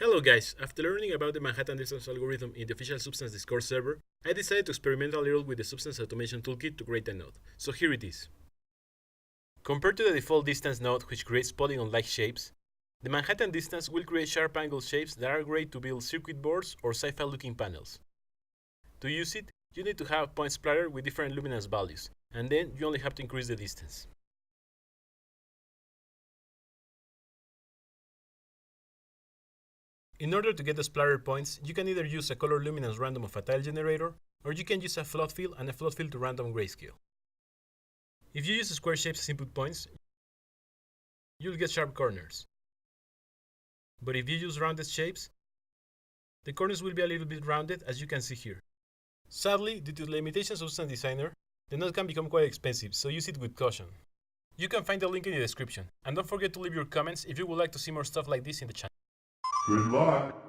Hello guys, after learning about the Manhattan distance algorithm in the official Substance Discord server, I decided to experiment a little with the Substance Automation Toolkit to create a node. So here it is. Compared to the default distance node which creates polygon-like shapes, the Manhattan distance will create sharp angle shapes that are great to build circuit boards or sci-fi looking panels. To use it, you need to have a point splatter with different luminance values, and then you only have to increase the distance. In order to get the splatter points, you can either use a color luminance random of a tile generator, or you can use a float fill and a float fill to random grayscale. If you use square shapes as input points, you'll get sharp corners. But if you use rounded shapes, the corners will be a little bit rounded, as you can see here. Sadly, due to the limitations of Substance Designer, the node can become quite expensive, so use it with caution. You can find the link in the description, and don't forget to leave your comments if you would like to see more stuff like this in the channel. Good luck!